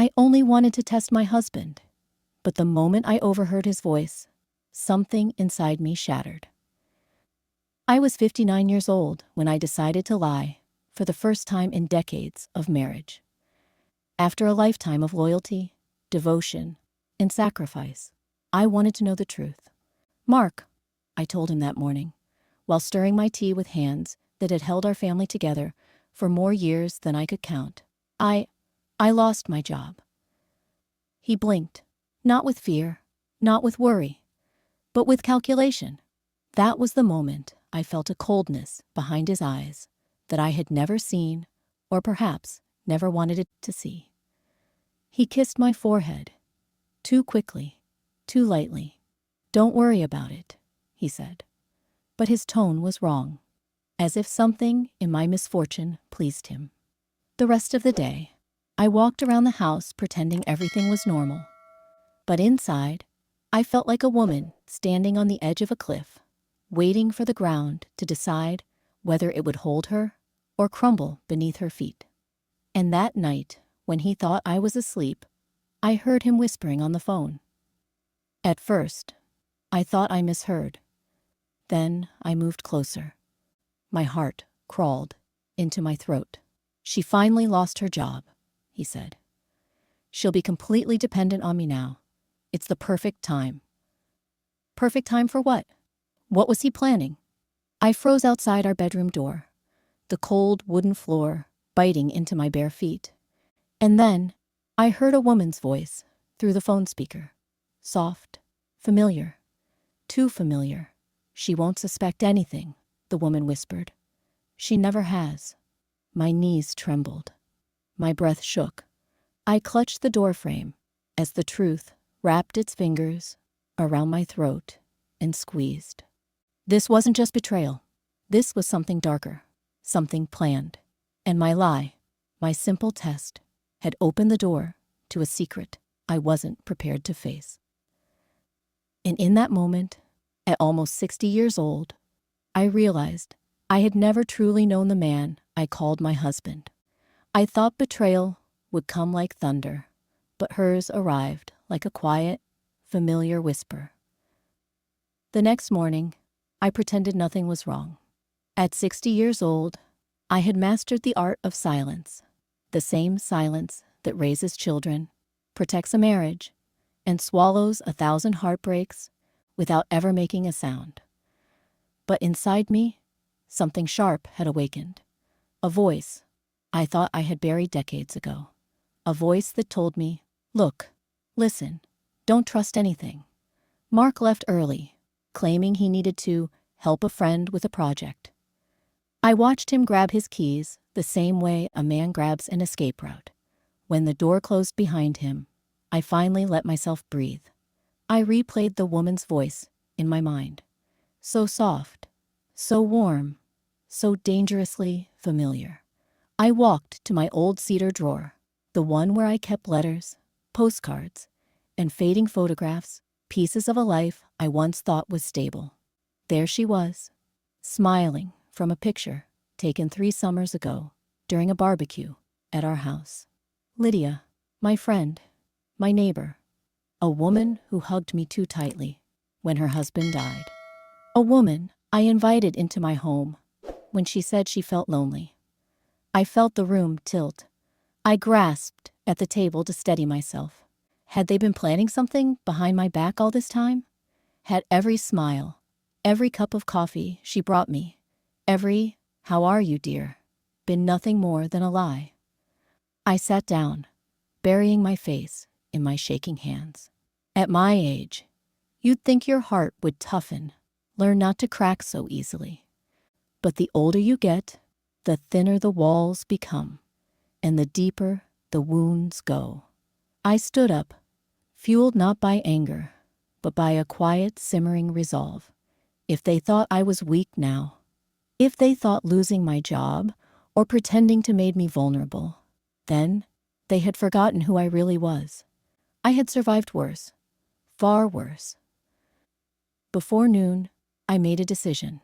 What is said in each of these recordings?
I only wanted to test my husband. But the moment I overheard his voice, something inside me shattered. I was 59 years old when I decided to lie for the first time in decades of marriage. After a lifetime of loyalty, devotion, and sacrifice, I wanted to know the truth. "Mark," I told him that morning, while stirring my tea with hands that had held our family together for more years than I could count. I lost my job." He blinked, not with fear, not with worry, but with calculation. That was the moment I felt a coldness behind his eyes that I had never seen, or perhaps never wanted it to see. He kissed my forehead, too quickly, too lightly. "Don't worry about it," he said. But his tone was wrong, as if something in my misfortune pleased him. The rest of the day, I walked around the house pretending everything was normal. But inside, I felt like a woman standing on the edge of a cliff, waiting for the ground to decide whether it would hold her or crumble beneath her feet. And that night, when he thought I was asleep, I heard him whispering on the phone. At first, I thought I misheard. Then I moved closer. My heart crawled into my throat. "She finally lost her job," he said. "She'll be completely dependent on me now. It's the perfect time." Perfect time for what? What was he planning? I froze outside our bedroom door, the cold wooden floor biting into my bare feet. And then I heard a woman's voice through the phone speaker. Soft, familiar, too familiar. "She won't suspect anything," the woman whispered. "She never has." My knees trembled. My breath shook. I clutched the doorframe as the truth wrapped its fingers around my throat and squeezed. This wasn't just betrayal. This was something darker, something planned. And my lie, my simple test, had opened the door to a secret I wasn't prepared to face. And in that moment, at almost 60 years old, I realized I had never truly known the man I called my husband. I thought betrayal would come like thunder, but hers arrived like a quiet, familiar whisper. The next morning, I pretended nothing was wrong. At 60 years old, I had mastered the art of silence, the same silence that raises children, protects a marriage, and swallows 1,000 heartbreaks without ever making a sound. But inside me, something sharp had awakened. A voice I thought I had buried decades ago. A voice that told me, "Look, listen, don't trust anything." Mark left early, claiming he needed to help a friend with a project. I watched him grab his keys the same way a man grabs an escape route. When the door closed behind him, I finally let myself breathe. I replayed the woman's voice in my mind. So soft, so warm, so dangerously familiar. I walked to my old cedar drawer, the one where I kept letters, postcards, and fading photographs, pieces of a life I once thought was stable. There she was, smiling from a picture taken 3 summers ago during a barbecue at our house. Lydia, my friend, my neighbor, a woman who hugged me too tightly when her husband died. A woman I invited into my home when she said she felt lonely. I felt the room tilt. I grasped at the table to steady myself. Had they been planning something behind my back all this time? Had every smile, every cup of coffee she brought me, every "How are you, dear?" been nothing more than a lie? I sat down, burying my face in my shaking hands. At my age, you'd think your heart would toughen, learn not to crack so easily. But the older you get, the thinner the walls become, and the deeper the wounds go. I stood up, fueled not by anger, but by a quiet, simmering resolve. If they thought I was weak now, if they thought losing my job or pretending to made me vulnerable, then they had forgotten who I really was. I had survived worse, far worse. Before noon, I made a decision.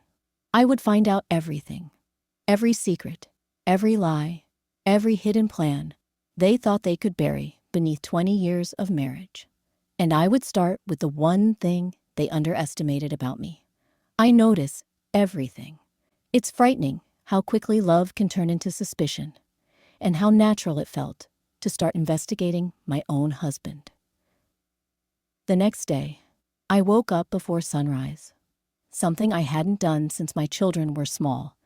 I would find out everything, every secret, every lie, every hidden plan they thought they could bury beneath 20 years of marriage. And I would start with the one thing they underestimated about me. I notice everything. It's frightening how quickly love can turn into suspicion, and how natural it felt to start investigating my own husband. The next day, I woke up before sunrise, something I hadn't done since my children were small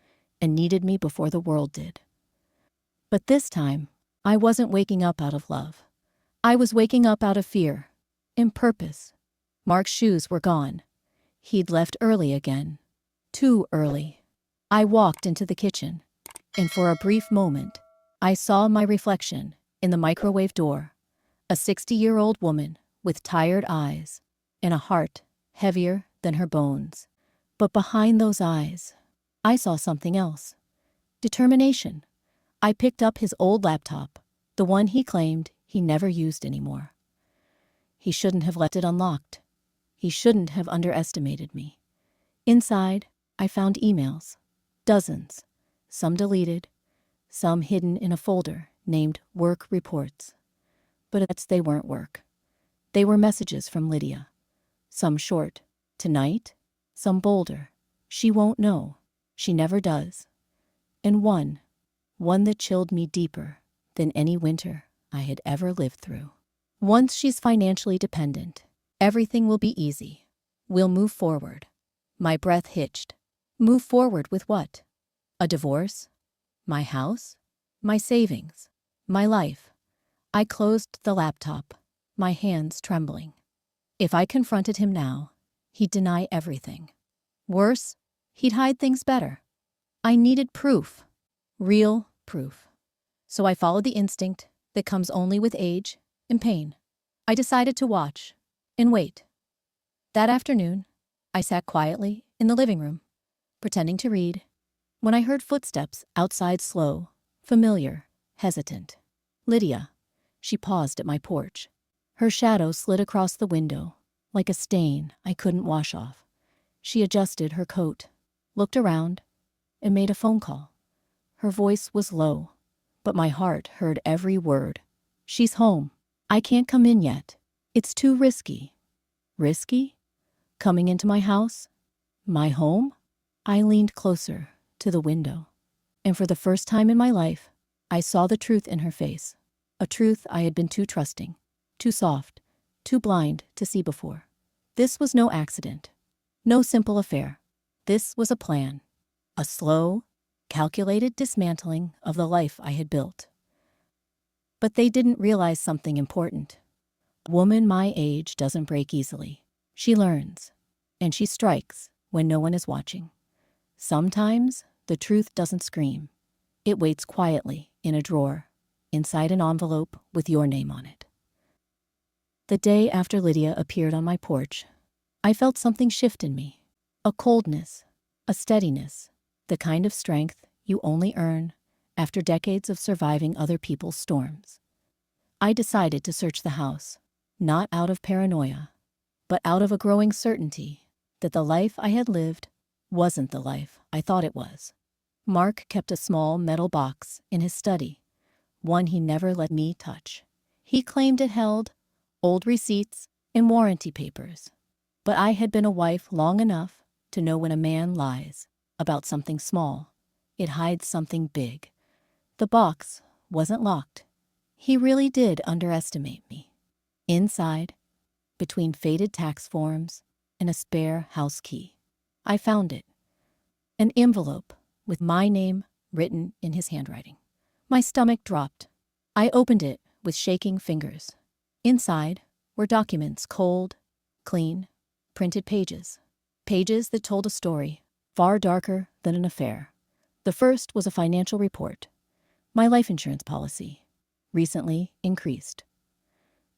and needed me before the world did. But this time, I wasn't waking up out of love. I was waking up out of fear, in purpose. Mark's shoes were gone. He'd left early again. Too early. I walked into the kitchen, and for a brief moment, I saw my reflection in the microwave door, a 60-year-old woman with tired eyes and a heart heavier than her bones. But behind those eyes, I saw something else. Determination. I picked up his old laptop, the one he claimed he never used anymore. He shouldn't have left it unlocked. He shouldn't have underestimated me. Inside, I found emails. Dozens. Some deleted, some hidden in a folder named Work Reports. But they weren't work. They were messages from Lydia. Some short, tonight. Some bolder, she won't know. She never does. And one that chilled me deeper than any winter I had ever lived through. Once she's financially dependent, everything will be easy. We'll move forward. My breath hitched. Move forward with what? A divorce? My house? My savings? My life? I closed the laptop, my hands trembling. If I confronted him now, he'd deny everything. Worse, he'd hide things better. I needed proof. Real proof. So I followed the instinct that comes only with age and pain. I decided to watch and wait. That afternoon, I sat quietly in the living room, pretending to read, when I heard footsteps outside, slow, familiar, hesitant. Lydia. She paused at my porch. Her shadow slid across the window, like a stain I couldn't wash off. She adjusted her coat, looked around, and made a phone call. Her voice was low, but my heart heard every word. She's home. I can't come in yet. It's too risky. Risky? Coming into my house? My home? I leaned closer to the window, and for the first time in my life, I saw the truth in her face. A truth I had been too trusting, too soft, too blind to see before. This was no accident. No simple affair. This was a plan. A slow, calculated dismantling of the life I had built. But they didn't realize something important. A woman my age doesn't break easily. She learns, and she strikes when no one is watching. Sometimes the truth doesn't scream. It waits quietly in a drawer, inside an envelope with your name on it. The day after Lydia appeared on my porch, I felt something shift in me. A coldness, a steadiness, the kind of strength you only earn after decades of surviving other people's storms. I decided to search the house, not out of paranoia, but out of a growing certainty that the life I had lived wasn't the life I thought it was. Mark kept a small metal box in his study, one he never let me touch. He claimed it held old receipts and warranty papers. But I had been a wife long enough to know when a man lies about something small, it hides something big. The box wasn't locked. He really did underestimate me. Inside, between faded tax forms and a spare house key, I found it. An envelope with my name written in his handwriting. My stomach dropped. I opened it with shaking fingers. Inside were documents, cold, clean, printed pages. Pages that told a story far darker than an affair. The first was a financial report. My life insurance policy, recently increased.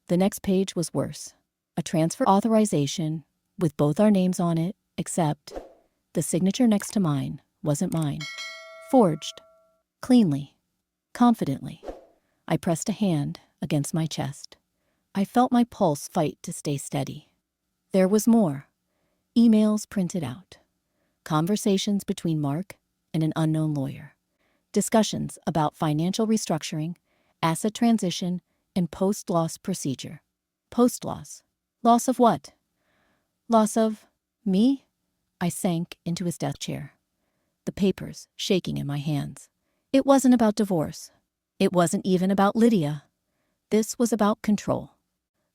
The next page was worse. A transfer authorization with both our names on it, except the signature next to mine wasn't mine. Forged. Cleanly. Confidently. I pressed a hand against my chest. I felt my pulse fight to stay steady. There was more. Emails printed out. Conversations between Mark and an unknown lawyer. Discussions about financial restructuring, asset transition, and post-loss procedure. Post-loss. Loss of what? Loss of me? I sank into his desk chair, the papers shaking in my hands. It wasn't about divorce. It wasn't even about Lydia. This was about control.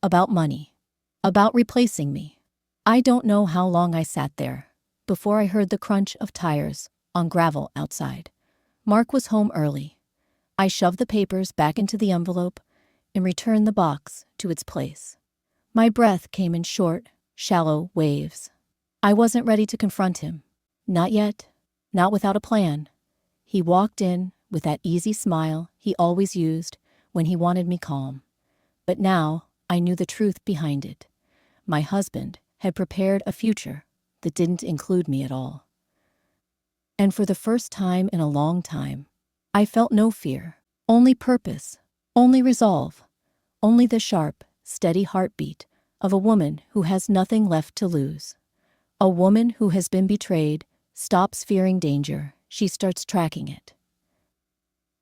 About money. About replacing me. I don't know how long I sat there before I heard the crunch of tires on gravel outside. Mark was home early. I shoved the papers back into the envelope and returned the box to its place. My breath came in short, shallow waves. I wasn't ready to confront him. Not yet. Not without a plan. He walked in with that easy smile he always used when he wanted me calm. But now I knew the truth behind it. My husband had prepared a future that didn't include me at all. And for the first time in a long time, I felt no fear, only purpose, only resolve, only the sharp, steady heartbeat of a woman who has nothing left to lose. A woman who has been betrayed stops fearing danger, she starts tracking it.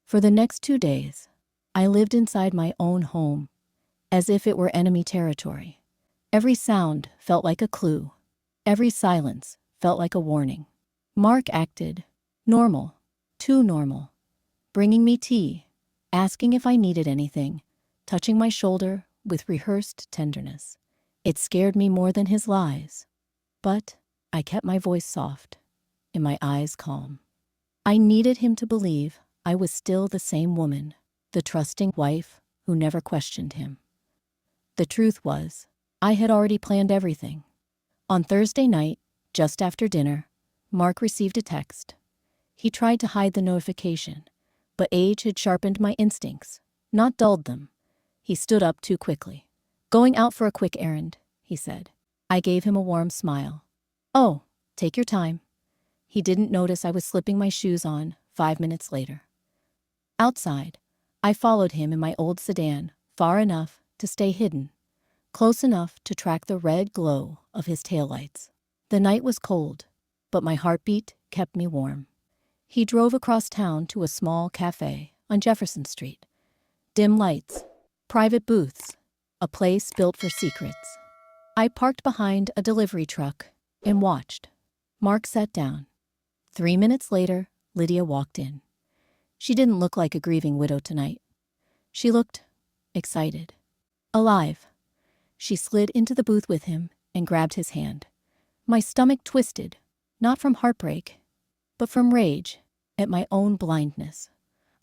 For the next 2 days, I lived inside my own home, as if it were enemy territory. Every sound felt like a clue. Every silence felt like a warning. Mark acted normal, too normal, bringing me tea, asking if I needed anything, touching my shoulder with rehearsed tenderness. It scared me more than his lies. But I kept my voice soft and my eyes calm. I needed him to believe I was still the same woman, the trusting wife who never questioned him. The truth was, I had already planned everything. On Thursday night, just after dinner, Mark received a text. He tried to hide the notification, but age had sharpened my instincts, not dulled them. He stood up too quickly. "Going out for a quick errand," he said. I gave him a warm smile. "Oh, take your time." He didn't notice I was slipping my shoes on 5 minutes later. Outside, I followed him in my old sedan, far enough to stay hidden, close enough to track the red glow of his taillights. The night was cold, but my heartbeat kept me warm. He drove across town to a small cafe on Jefferson Street. Dim lights, private booths, a place built for secrets. I parked behind a delivery truck and watched. Mark sat down. 3 minutes later, Lydia walked in. She didn't look like a grieving widow tonight. She looked excited, alive. She slid into the booth with him and grabbed his hand. My stomach twisted, not from heartbreak, but from rage at my own blindness.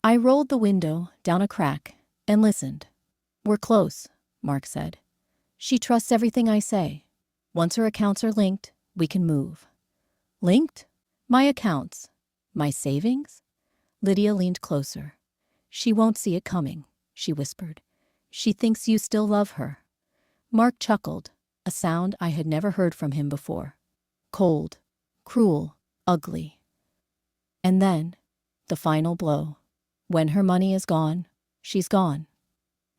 I rolled the window down a crack and listened. "We're close," Mark said. "She trusts everything I say. Once her accounts are linked, we can move." "Linked? My accounts? My savings?" Lydia leaned closer. "She won't see it coming," she whispered. "She thinks you still love her." Mark chuckled, a sound I had never heard from him before. Cold, cruel, ugly. And then, the final blow. When her money is gone, she's gone.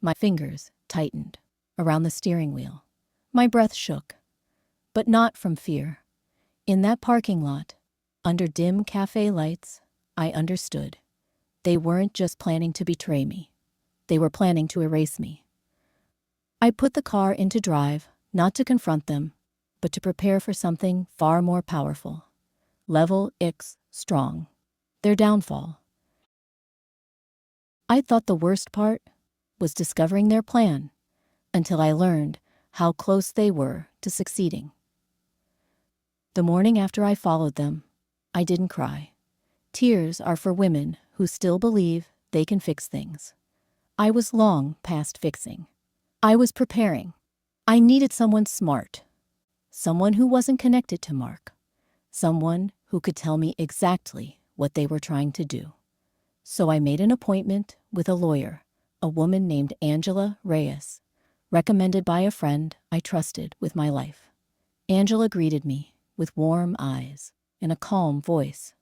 My fingers tightened around the steering wheel. My breath shook, but not from fear. In that parking lot, under dim cafe lights, I understood. They weren't just planning to betray me. They were planning to erase me. I put the car into drive, not to confront them, but to prepare for something far more powerful. Level X strong. Their downfall. I thought the worst part was discovering their plan, until I learned how close they were to succeeding. The morning after I followed them, I didn't cry. Tears are for women who still believe they can fix things. I was long past fixing. I was preparing. I needed someone smart. Someone who wasn't connected to Mark. Someone who could tell me exactly what they were trying to do. So I made an appointment with a lawyer, a woman named Angela Reyes, recommended by a friend I trusted with my life. Angela greeted me with warm eyes and a calm voice.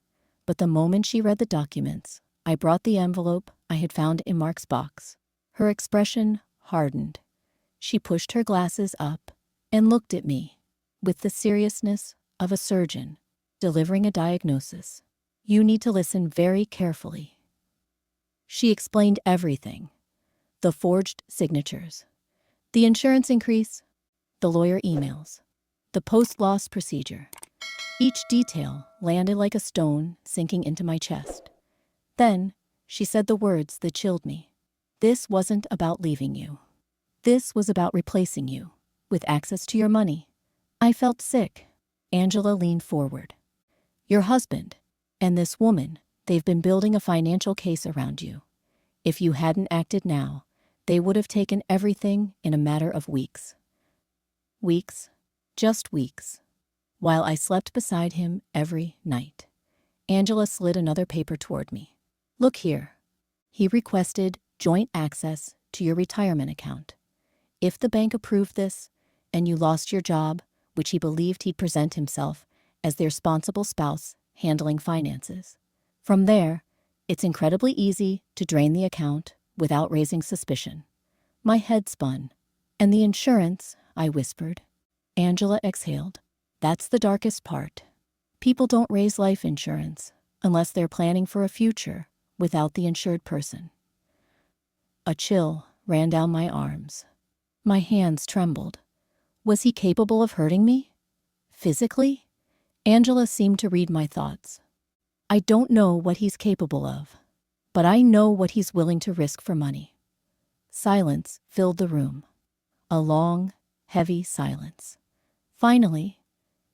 But the moment she read the documents, I brought the envelope I had found in Mark's box. Her expression hardened. She pushed her glasses up and looked at me with the seriousness of a surgeon delivering a diagnosis. "You need to listen very carefully." She explained everything. The forged signatures. The insurance increase. The lawyer emails. The post-loss procedure. Each detail landed like a stone sinking into my chest. Then, she said the words that chilled me. This wasn't about leaving you. This was about replacing you with access to your money. I felt sick. Angela leaned forward. Your husband and this woman, they've been building a financial case around you. If you hadn't acted now, they would have taken everything in a matter of weeks. Weeks, just weeks. While I slept beside him every night, Angela slid another paper toward me. Look here. He requested joint access to your retirement account. If the bank approved this, and you lost your job, which he believed he'd present himself as their responsible spouse handling finances. From there, it's incredibly easy to drain the account without raising suspicion. My head spun. And the insurance, I whispered. Angela exhaled. That's the darkest part. People don't raise life insurance unless they're planning for a future without the insured person. A chill ran down my arms. My hands trembled. Was he capable of hurting me? Physically? Angela seemed to read my thoughts. I don't know what he's capable of, but I know what he's willing to risk for money. Silence filled the room. A long, heavy silence. Finally,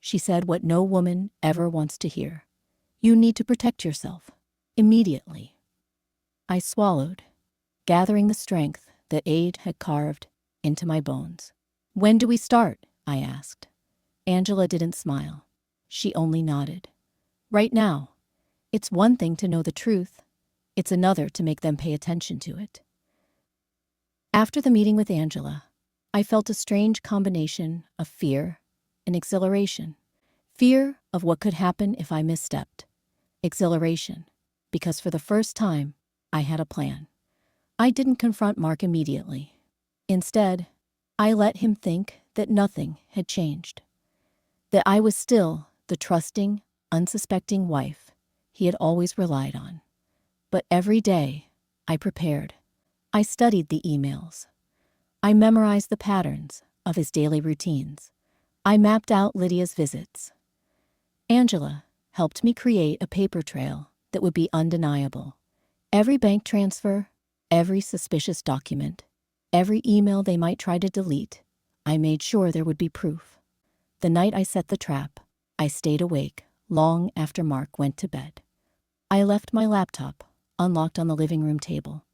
she said what no woman ever wants to hear. You need to protect yourself. Immediately. I swallowed, gathering the strength that age had carved into my bones. When do we start? I asked. Angela didn't smile. She only nodded. Right now. It's one thing to know the truth. It's another to make them pay attention to it. After the meeting with Angela, I felt a strange combination of fear and exhilaration. Fear of what could happen if I misstepped. Exhilaration, because for the first time, I had a plan. I didn't confront Mark immediately. Instead, I let him think that nothing had changed. That I was still the trusting, unsuspecting wife he had always relied on. But every day, I prepared. I studied the emails. I memorized the patterns of his daily routines. I mapped out Lydia's visits. Angela helped me create a paper trail that would be undeniable. Every bank transfer, every suspicious document, every email they might try to delete, I made sure there would be proof. The night I set the trap, I stayed awake long after Mark went to bed. I left my laptop unlocked on the living room table.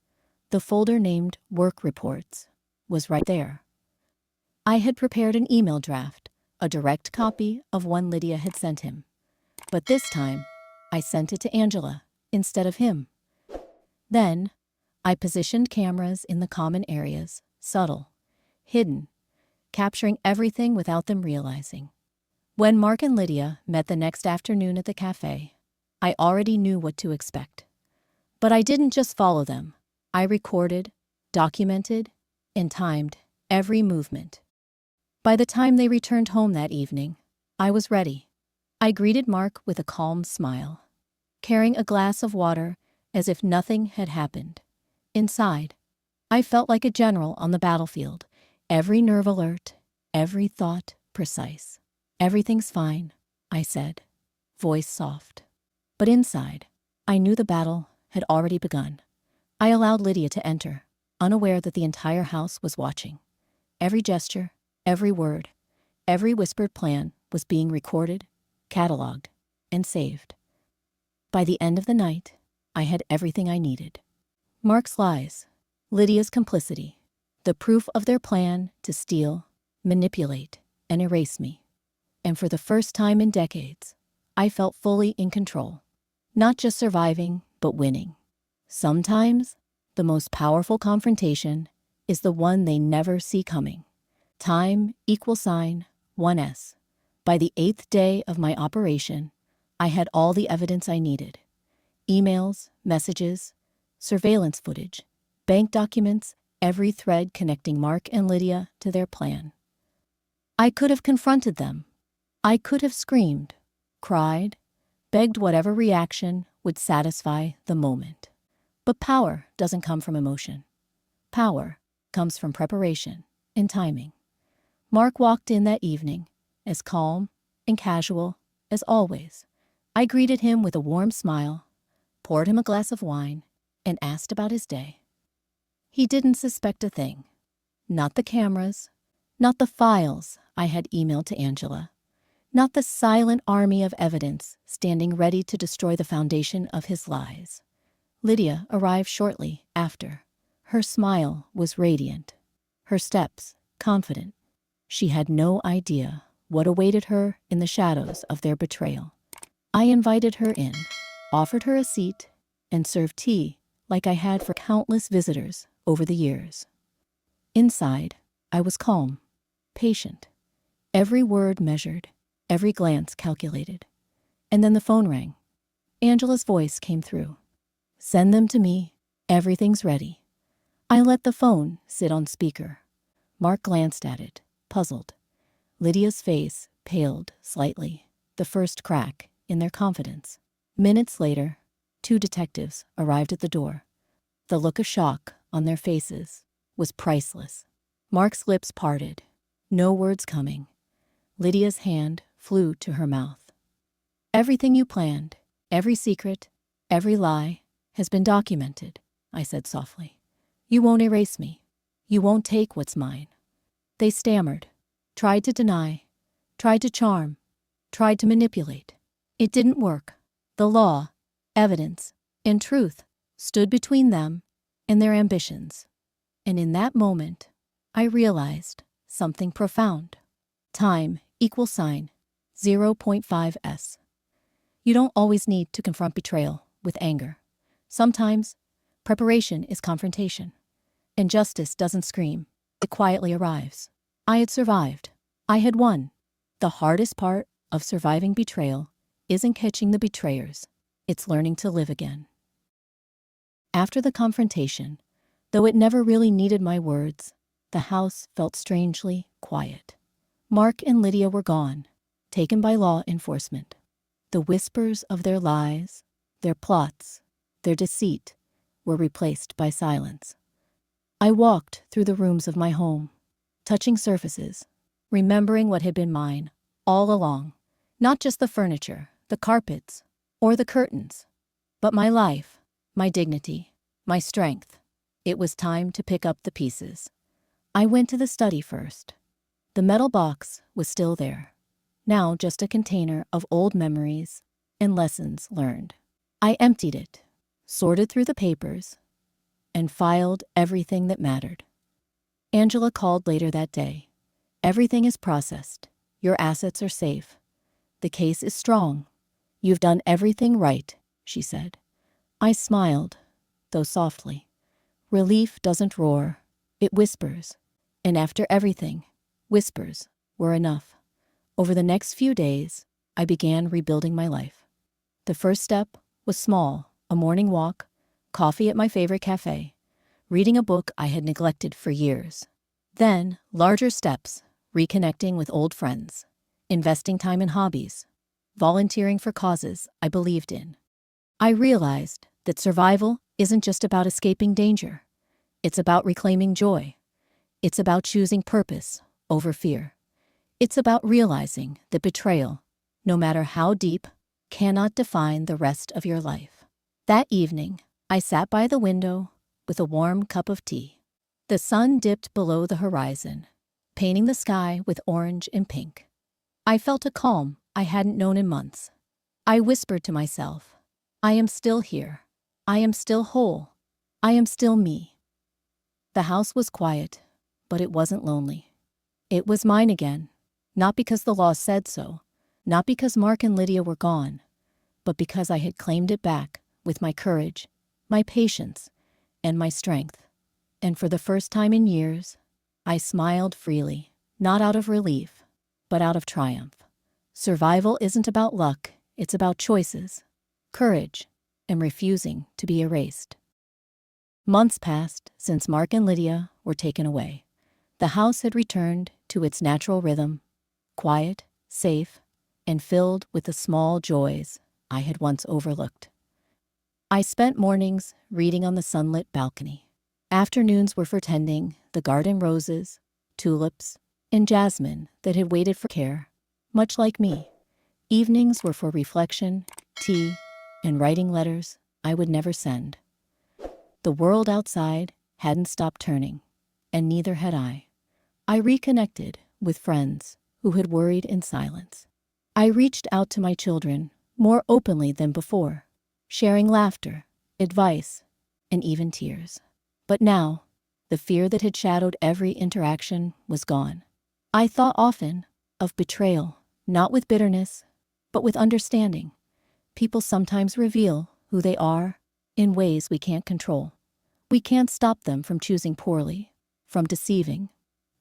The folder named Work Reports was right there. I had prepared an email draft, a direct copy of one Lydia had sent him. But this time, I sent it to Angela instead of him. Then, I positioned cameras in the common areas, subtle, hidden, capturing everything without them realizing. When Mark and Lydia met the next afternoon at the cafe, I already knew what to expect. But I didn't just follow them. I recorded, documented, and timed every movement. By the time they returned home that evening, I was ready. I greeted Mark with a calm smile, carrying a glass of water as if nothing had happened. Inside, I felt like a general on the battlefield, every nerve alert, every thought precise. Everything's fine, I said, voice soft. But inside, I knew the battle had already begun. I allowed Lydia to enter, unaware that the entire house was watching. Every gesture, every word, every whispered plan was being recorded, cataloged, and saved. By the end of the night, I had everything I needed. Mark's lies, Lydia's complicity, the proof of their plan to steal, manipulate, and erase me. And for the first time in decades, I felt fully in control. Not just surviving, but winning. Sometimes, the most powerful confrontation is the one they never see coming. Time =1S. By the 8th day of my operation, I had all the evidence I needed. Emails, messages, surveillance footage, bank documents, every thread connecting Mark and Lydia to their plan. I could have confronted them. I could have screamed, cried, begged whatever reaction would satisfy the moment. But power doesn't come from emotion. power comes from preparation and timing. Mark walked in that evening, as calm and casual as always. I greeted him with a warm smile, poured him a glass of wine, and asked about his day. He didn't suspect a thing. Not the cameras, not the files I had emailed to Angela, not the silent army of evidence standing ready to destroy the foundation of his lies. Lydia arrived shortly after. Her smile was radiant, her steps confident. She had no idea what awaited her in the shadows of their betrayal. I invited her in, offered her a seat, and served tea like I had for countless visitors over the years. Inside, I was calm, patient, every word measured, every glance calculated. And then the phone rang. Angela's voice came through. "Send them to me. Everything's ready." I let the phone sit on speaker. Mark glanced at it, puzzled. Lydia's face paled slightly, the first crack in their confidence. Minutes later, 2 detectives arrived at the door. The look of shock on their faces was priceless. Mark's lips parted, no words coming. Lydia's hand flew to her mouth. "Everything you planned, every secret, every lie, has been documented," I said softly. "You won't erase me. You won't take what's mine." They stammered, tried to deny, tried to charm, tried to manipulate. It didn't work. The law, evidence, and truth stood between them and their ambitions. And in that moment, I realized something profound. Time equals sign 0.5s. You don't always need to confront betrayal with anger. Sometimes, preparation is confrontation. And justice doesn't scream. It quietly arrives. I had survived. I had won. The hardest part of surviving betrayal isn't catching the betrayers. It's learning to live again. After the confrontation, though it never really needed my words, the house felt strangely quiet. Mark and Lydia were gone, taken by law enforcement. The whispers of their lies, their plots, their deceit were replaced by silence. I walked through the rooms of my home, touching surfaces, remembering what had been mine all along. Not just the furniture, the carpets, or the curtains, but my life, my dignity, my strength. It was time to pick up the pieces. I went to the study first. The metal box was still there, now just a container of old memories and lessons learned. I emptied it, sorted through the papers, and filed everything that mattered. Angela called later that day. "Everything is processed. Your assets are safe. The case is strong. You've done everything right," she said. I smiled, though softly. Relief doesn't roar, it whispers. And after everything, whispers were enough. Over the next few days, I began rebuilding my life. The first step was small, a morning walk, coffee at my favorite cafe, reading a book I had neglected for years. Then, larger steps, reconnecting with old friends, investing time in hobbies, volunteering for causes I believed in. I realized that survival isn't just about escaping danger. It's about reclaiming joy. It's about choosing purpose over fear. It's about realizing that betrayal, no matter how deep, cannot define the rest of your life. That evening, I sat by the window with a warm cup of tea. The sun dipped below the horizon, painting the sky with orange and pink. I felt a calm I hadn't known in months. I whispered to myself, "I am still here. I am still whole. I am still me." The house was quiet, but it wasn't lonely. It was mine again, not because the law said so, not because Mark and Lydia were gone, but because I had claimed it back with my courage, my patience, and my strength. And for the first time in years, I smiled freely, not out of relief, but out of triumph. Survival isn't about luck, it's about choices, courage, and refusing to be erased. Months passed since Mark and Lydia were taken away. The house had returned to its natural rhythm, quiet, safe, and filled with the small joys I had once overlooked. I spent mornings reading on the sunlit balcony, Afternoons were for tending the garden roses, tulips, and jasmine that had waited for care, much like me. Evenings were for reflection, tea, and writing letters I would never send. The world outside hadn't stopped turning, and neither had I. I reconnected with friends who had worried in silence. I reached out to my children more openly than before, sharing laughter, advice, and even tears. But now, the fear that had shadowed every interaction was gone. I thought often of betrayal, not with bitterness, but with understanding. People sometimes reveal who they are in ways we can't control. We can't stop them from choosing poorly, from deceiving,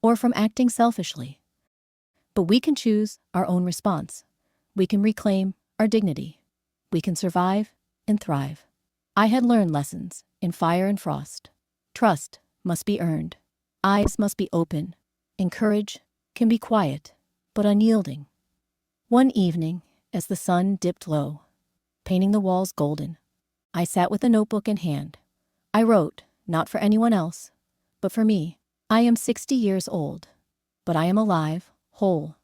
or from acting selfishly. But we can choose our own response. We can reclaim our dignity. We can survive and thrive. I had learned lessons in fire and frost. Trust must be earned. Eyes must be open. And courage can be quiet, but unyielding. One evening, as the sun dipped low, painting the walls golden, I sat with a notebook in hand. I wrote, not for anyone else, but for me. I am 60 years old, but I am alive, whole,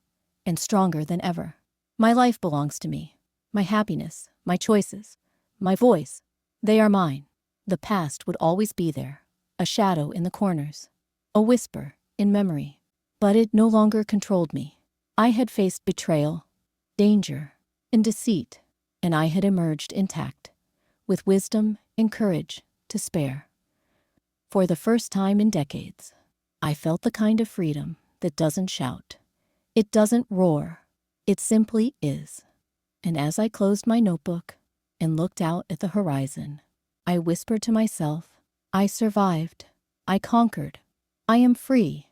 and stronger than ever. My life belongs to me. My happiness, my choices, my voice, they are mine. The past would always be there, a shadow in the corners, a whisper in memory. But it no longer controlled me. I had faced betrayal, danger, and deceit, and I had emerged intact, with wisdom and courage to spare. For the first time in decades, I felt the kind of freedom that doesn't shout. It doesn't roar. It simply is. And as I closed my notebook and looked out at the horizon, I whispered to myself, I survived. I conquered. I am free.